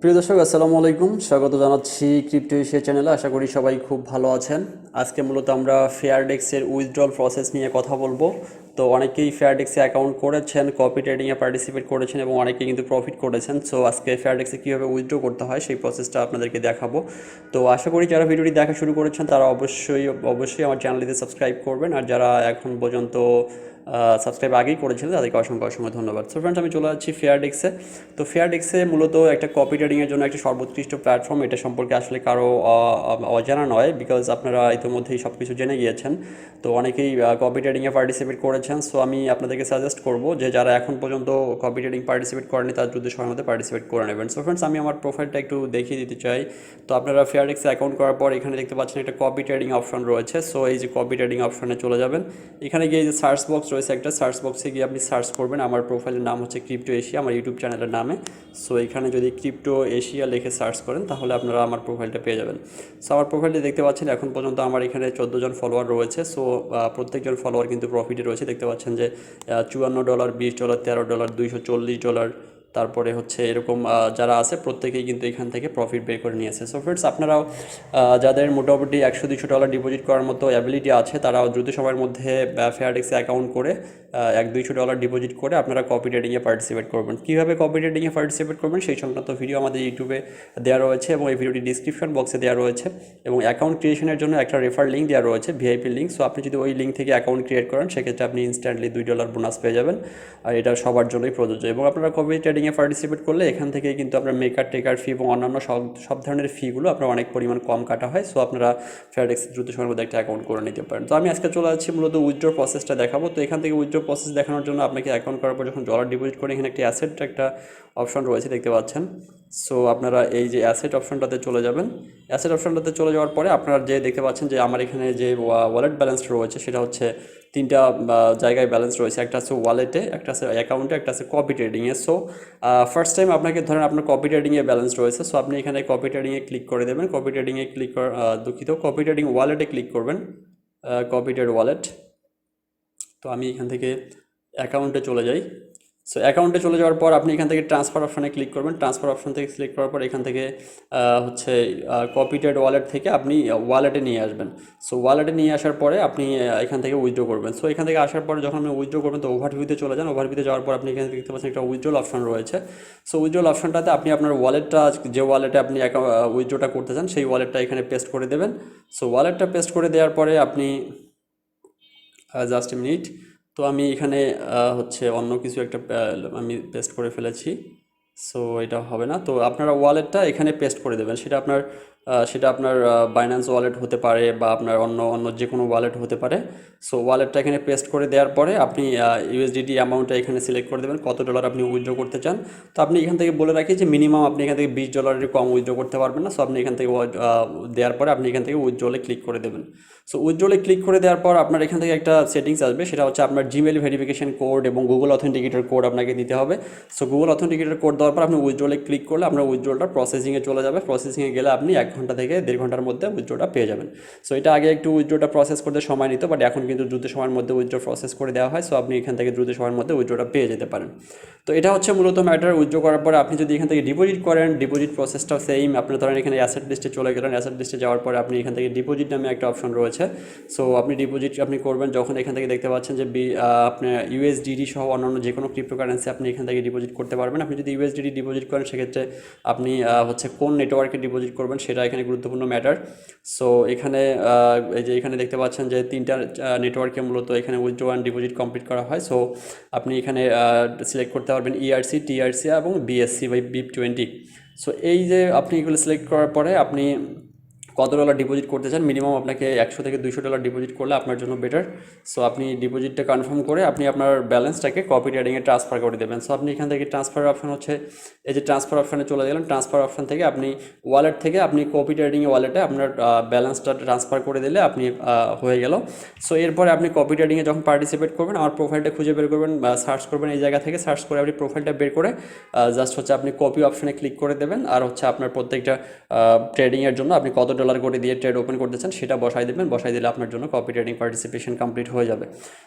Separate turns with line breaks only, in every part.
প্রিয় দর্শক আসসালামু আলাইকুম, স্বাগত জানাচ্ছি ক্রিপ্টো এশিয়া চ্যানেলে। আশা করি সবাই খুব ভালো আছেন। আজকে মূলত আমরা ফেয়ারডেক্সের উইথড্রল প্রসেস নিয়ে কথা বলবো। তো অনেকেই ফেয়ারডেক্সে অ্যাকাউন্ট করেছেন, কপি ট্রেডিংয়ে পার্টিসিপেট করেছেন এবং অনেকেই কিন্তু প্রফিট করেছেন। সো আজকে ফেয়ারডেক্সে কীভাবে উইথড্র করতে হয় সেই প্রসেসটা আপনাদেরকে দেখাবো। তো আশা করি যারা ভিডিওটি দেখা শুরু করেছেন তারা অবশ্যই আমার চ্যানেলটিতে সাবস্ক্রাইব করবেন, আর যারা এখন পর্যন্ত সাবস্ক্রাইব আগেই করেছিলেন তাদেরকে অসংখ্য ধন্যবাদ। সো ফ্রেন্ডস, আমি চলে যাচ্ছি ফেয়ারডেক্সে। তো ফেয়ারডেক্সে মূলত একটা কপি ট্রেডিংয়ের জন্য একটা সর্বোৎকৃষ্ট প্ল্যাটফর্ম। এটা সম্পর্কে আসলে কারো অজানা নয়, বিকজ আপনারা ইতিমধ্যেই সব কিছু জেনে গিয়েছেন। তো অনেকেই কপি ট্রেডিংয়ে পার্টিসিপেট করেছেন। সো আমি আপনাদেরকে সাজেস্ট করব যে যারা এখন পর্যন্ত কপি ট্রেডিং পার্টিসিপেট করেনি তার দ্রুত সময়ের মধ্যে পার্টিসিপেট করে নেবেন। সো ফ্রেন্ডস, আমি আমার প্রোফাইলটা একটু দেখিয়ে দিতে চাই। তো আপনারা ফেয়ারডেক্সে অ্যাকাউন্ট করার পর এখানে দেখতে পাচ্ছেন একটা কপি ট্রেডিং অপশন রয়েছে। সো এই যে কপি ট্রেডিং অপশনে চলে যাবেন। এখানে গিয়ে যে সার্চ বক্স রয়েছে, একটা সার্চ বক্সে গিয়ে আপনি সার্চ করবেন। আমার প্রোফাইলের নাম হচ্ছে ক্রিপ্টো এশিয়া, আমার ইউটিউব চ্যানেলের নামে। সো এখানে যদি ক্রিপ্টো এশিয়া লিখে সার্চ করেন তাহলে আপনারা আমার প্রোফাইলটা পেয়ে যাবেন। সো আমার প্রোফাইলটি দেখতে পাচ্ছেন এখন পর্যন্ত আমার এখানে 14 জন ফলোয়ার রয়েছে। সো প্রত্যেকজন ফলোয়ার কিন্তু প্রফিটে রয়েছে। দেখতে পাচ্ছেন যে $54, $20, $13, $240, তারপরে হচ্ছে এরকম যারা আছে প্রত্যেকেই কিন্তু এখান থেকে প্রফিট বের করে নিয়েছে। সো ফ্রেন্ডস, আপনারাও যাদের মোটামুটি $100-200 ডিপোজিট করার মতো অ্যাবিলিটি আছে তারাও দ্রুত সময়ের মধ্যে ফেয়ারডেক্সে অ্যাকাউন্ট করে $100-200 ডিপোজিট করে আপনারা কপি ট্রেডিংয়ে পার্টিসিপেট করবেন। কীভাবে কপি ট্রেডিংয়ে পার্টিসিপেট করবেন সেই সংক্রান্ত ভিডিও আমাদের ইউটিউবে দেওয়া রয়েছে এবং এই ভিডিওটি ডিসক্রিপশন বক্সে দেওয়া রয়েছে, এবং অ্যাকাউন্ট ক্রিয়েশনের জন্য একটা রেফার লিঙ্ক দেওয়া রয়েছে, ভিআইপি লিঙ্ক। সো আপনি যদি ওই লিঙ্ক থেকে অ্যাকাউন্ট ক্রিয়েট করেন সেক্ষেত্রে আপনি ইনস্ট্যান্টলি $2 বোনাস পেয়ে যাবেন, আর এটা সবার জন্যই প্রযোজ্য। এবং আপনারা কপি ট্রেডিংয়ে পার্টিসিপেট করলে এখান থেকেই কিন্তু আপনার মেকার টেকার ফি এবং অন্যান্য সব ধরনের ফিগুলো আপনার অনেক পরিমাণ কম কাটা হয়। সো আপনারা ফেয়ারডেক্স দ্রুত সময়ের মধ্যে একটা অ্যাকাউন্ট করে নিতে পারেন। তো আমি আজকে চলে যাচ্ছি মূলত উইথড্র প্রসেসটা দেখাবো। তো এখান থেকে উইথড্র প্রসেস দেখানোর জন্য আপনাকে অ্যাকাউন্ট করার পর যখন ডলার ডিপোজিট করে এখানে একটি অ্যাসেট একটা অপশন রয়েছে দেখতে পাচ্ছেন। সো আপনারা এই যে অ্যাসেট অপশনটাতে চলে যাবেন। অ্যাসেট অপশনটাতে চলে যাওয়ার পরে আপনারা যে দেখতে পাচ্ছেন যে আমার এখানে যে ওয়ালেট ব্যালেন্স রয়েছে সেটা হচ্ছে তিনটা জায়গায় ব্যালেন্স রয়েছে। একটা আছে ওয়ালেটে, একটা আছে অ্যাকাউন্টে, একটা আছে কপি ট্রেডিংয়ে। সো ফার্স্ট টাইম আপনাকে ধরেন আপনার কপি ট্রেডিংয়ে ব্যালেন্স রয়েছে। সো আপনি এখানে কপি ট্রেডিংয়ে ক্লিক করে দেবেন। কপি ট্রেডিংয়ে ক্লিক করার কপি ট্রেডিং ওয়ালেটে ক্লিক করবেন, কপি ট্রেড ওয়ালেট। তো আমি এখান থেকে অ্যাকাউন্টে চলে যাই। সো অ্যাকাউন্টে চলে যাওয়ার পর আপনি এখান থেকে ট্রান্সফার অপশানে ক্লিক করবেন। ট্রান্সফার অপশান থেকে সিলেক্ট করার পর এখান থেকে হচ্ছে কপি ট্রেড ওয়ালেট থেকে আপনি ওয়ালেটে নিয়ে আসবেন। সো ওয়ালেটে নিয়ে আসার পরে আপনি এখান থেকে উইথড্র করবেন। সো এখান থেকে আসার পরে যখন আপনি উইথড্র করবেন তো ওভারভিউতে চলে যান। ওভারভিউতে যাওয়ার পর আপনি এখানে দেখতে পাচ্ছেন একটা উইথড্রল অপশন রয়েছে। সো উইথড্রল অপশনটাতে আপনি আপনার ওয়ালেটটা, যে ওয়ালেটে আপনি উইথড্রটা করতে চান সেই ওয়ালেটটা এখানে পেস্ট করে দেবেন। সো ওয়ালেটটা পেস্ট করে দেওয়ার পরে আপনি জাস্ট এ মিনিট। তো আমি এখানে হচ্ছে অন্য কিছু একটা আমি পেস্ট করে ফেলেছি। সো এটা হবে না। তো আপনারা ওয়ালেটটা এখানে পেস্ট করে দেবেন। সেটা আপনার বাইন্যান্স ওয়ালেট হতে পারে বা আপনার অন্য যে কোনো ওয়ালেট হতে পারে। সো ওয়ালেটটা এখানে পেস্ট করে দেওয়ার পরে আপনি ইউএসডিটি অ্যামাউন্টটা এখানে সিলেক্ট করে দেবেন, কত ডলার আপনি উইথড্র করতে চান। তো আপনি এখান থেকে বলে রাখি যে মিনিমাম আপনি এখান থেকে $20 কম উইথড্র করতে পারবেন না। সো আপনি এখান থেকে দেওয়ার পরে আপনি এখান থেকে উইথড্রলে ক্লিক করে দেবেন। সো উইথড্রলে ক্লিক করে দেওয়ার পর আপনার এখান থেকে একটা সেটিংস আসবে, সেটা হচ্ছে আপনার জিমেল ভেরিফিকেশন কোড এবং গুগল অথেন্টিকেটর কোড আপনাকে দিতে হবে। সো গুগল অথেন্টিকেটর কোড দেওয়ার পর আপনি উইথড্রলে ক্লিক করলে আপনার উইথড্রলটা প্রসেসিংয়ে চলে যাবে। প্রসেসিংয়ে গেলে আপনি 1 ঘন্টা থেকে 1.5 ঘন্টার মধ্যে উইথড্রটা পেয়ে যাবেন। সো এটা আগে একটু উইথড্রটা প্রসেস করতে সময় নিত, বাট এখন কিন্তু দ্রুত সময়ের মধ্যে উইথড্র প্রসেস করে দেওয়া হয়। সো আপনি এখান থেকে দ্রুত সময়ের মধ্যে উইথড্রটা পেয়ে যেতে পারেন। তো এটা হচ্ছে মূলত ম্যাটার। উইথড্র করার পরে আপনি যদি এখান থেকে ডিপোজিট করেন, ডিপোজিট প্রসেসটাও সেম। আপনার ধরেন এখানে অ্যাসেট লিস্টে চলে গেলেন। অ্যাসেট লিস্টে যাওয়ার পরে আপনি এখান থেকে ডিপোজিট নামে একটা অপশন রয়েছে। সো আপনি ডিপোজিট আপনি করবেন যখন এখান থেকে দেখতে পাচ্ছেন যে আপনার ইউএসডিটি সহ অন্যান্য যে কোনো ক্রিপ্টোকারেন্সি আপনি এখান থেকে ডিপোজিট করতে পারবেন। আপনি যদি ইউএসডিটি ডিপোজিট করেন সেক্ষেত্রে আপনি হচ্ছে কোন নেটওয়ার্কে ডিপোজিট করবেন সেটা এখানে গুরুত্বপূর্ণ ম্যাটার। সো এখানে এই যে এখানে দেখতে পাচ্ছেন যে 3টা নেটওয়ার্কে মূলত এখানে উইথড্র অ্যান্ড ডিপোজিট কমপ্লিট করা হয়। সো আপনি এখানে সিলেক্ট করতে পারবেন ইআরসি, টিআরসি এবং বিএসসি বা BIP20। সো এই যে আপনি এগুলো সিলেক্ট করার পরে আপনি কত ডলার ডিপোজিট করতে চান, মিনিমাম আপনাকে $100 থেকে $200 ডিপোজিট করলে আপনার জন্য বেটার। সো আপনি ডিপোজিটটা কনফার্ম করে আপনি আপনার ব্যালেন্সটাকে কপি ট্রেডিংয়ে ট্রান্সফার করে দেবেন। সো আপনি এখান থেকে ট্রান্সফার অপশন হচ্ছে এই যে ট্রান্সফার অপশানে চলে গেলেন। ট্রান্সফার অপশান থেকে আপনি ওয়ালেট থেকে আপনি কপি ট্রেডিংয়ে ওয়ালেটে আপনার ব্যালেন্সটা ট্রান্সফার করে দিলে আপনি হয়ে গেল। সো এরপরে আপনি কপি ট্রেডিংয়ে যখন পার্টিসিপেট করবেন আমার প্রোফাইলটা খুঁজে বের করবেন, সার্চ করবেন এই জায়গা থেকে। সার্চ করে আপনি প্রোফাইলটা বের করে জাস্ট হচ্ছে আপনি কপি অপশানে ক্লিক করে দেবেন, আর হচ্ছে আপনার প্রত্যেকটা ট্রেডিংয়ের জন্য আপনি কত ডলার $2 করে দিয়ে ট্রেড ওপেন করতে চান সেটা বসাই দেবেন, বসাই দিলে আপনার জন্য কপি ট্রেডিং পার্টিসিপেশন কমপ্লিট হয়ে যাবে।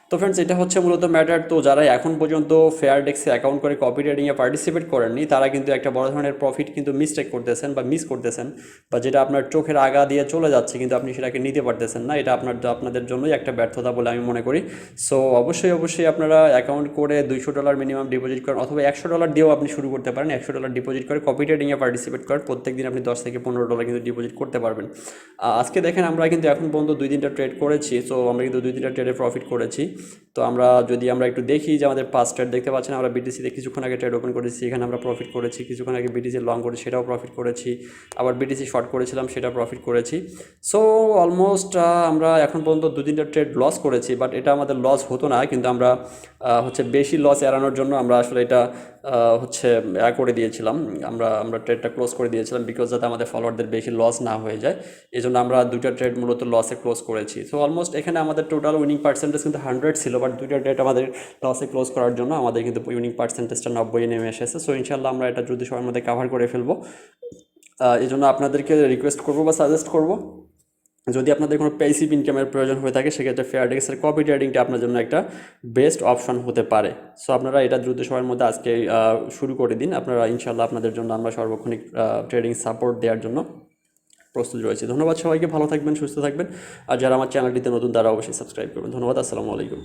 তো ফ্রেন্ডস, এটা হচ্ছে মূলত ম্যাটার। তো যারা এখন পর্যন্ত ফেয়ারডেক্সে অ্যাকাউন্ট করে কপি ট্রেডিংয়ে পার্টিসিপেট করেননি তারা কিন্তু একটা বড় ধরনের প্রফিট কিন্তু মিস্টেক করতেছেন বা মিস করতেছেন, বা যেটা আপনার চোখের আগা দিয়ে চলে যাচ্ছে কিন্তু আপনি সেটাকে নিতে পারতেছেন না। এটা আপনাদের জন্যই একটা ব্যর্থতা বলে আমি মনে করি। সো অবশ্যই আপনারা অ্যাকাউন্ট করে $200 মিনিমাম ডিপোজিট করেন, অথবা $100 দিয়েও আপনি শুরু করতে পারেন। $100 ডিপোজিট করে কপি ট্রেডিংয়ে পার্টিসিপেট করেন, প্রত্যেক দিন আপনি $10 থেকে $15 কিন্তু ডিপোজিট করতে পারবেন। আজকে দেখেন আমরা কিন্তু এখন পর্যন্ত 2-3টা ট্রেড করেছি। সো আমরা কিন্তু 2-3টা ট্রেডে প্রফিট করেছি। তো আমরা একটু দেখি যে আমাদের পাঁচ ট্রেড দেখতে পাচ্ছেন, আমরা বিটিসিতে কিছুক্ষণ আগে ট্রেড ওপেন করেছি, এখানে আমরা প্রফিট করেছি। কিছুক্ষণ আগে বিটিসি লং করেছি, সেটাও প্রফিট করেছি। আবার বিটিসি শর্ট করেছিলাম, সেটা প্রফিট করেছি। সো অলমোস্ট আমরা এখন পর্যন্ত 2-3টা ট্রেড লস করেছি, বাট এটা আমাদের লস হতো না, কিন্তু আমরা বেশি লস এড়ানোর জন্য আমরা আসলে এটা করে দিয়েছিলাম, আমরা ট্রেডটা ক্লোজ করে দিয়েছিলাম, বিকজ যাতে আমাদের ফলোয়ারদের বেশি লস না হয়ে যায়। এই জন্য আমরা 2টা ট্রেড মূলত লসে ক্লোজ করেছি। সো অলমোস্ট এখানে আমাদের টোটাল উইনিং পার্সেন্টেজ কিন্তু 100 ছিল, বাট 2টা ট্রেড আমাদের লসে ক্লোজ করার জন্য আমাদের কিন্তু উইনিং পার্সেন্টেজটা 90 নেমে এসেছে। সো ইনশাল্লাহ আমরা এটা দ্রুত সময়ের মধ্যে কাভার করে ফেলবো। এই জন্য আপনাদেরকে রিকোয়েস্ট করবো বা সাজেস্ট করবো, যদি আপনাদের কোনো প্যাসিভ ইনকামের প্রয়োজন হয়ে থাকে সেক্ষেত্রে ফেয়ারডেক্সের কপি ট্রেডিংটা আপনার জন্য একটা বেস্ট অপশন হতে পারে। সো আপনারা এটা দ্রুত সময়ের মধ্যে আজকে শুরু করে দিন। আপনারা ইনশাল্লাহ আপনাদের জন্য আমরা সর্বক্ষণিক ট্রেডিং সাপোর্ট দেওয়ার জন্য প্রস্তুত রয়েছে। ধন্যবাদ সবাইকে, ভালো থাকবেন, সুস্থ থাকবেন। আর যারা আমার চ্যানেলটিতে নতুন তারা অবশ্যই সাবস্ক্রাইব করবেন। ধন্যবাদ, আসসালামু আলাইকুম।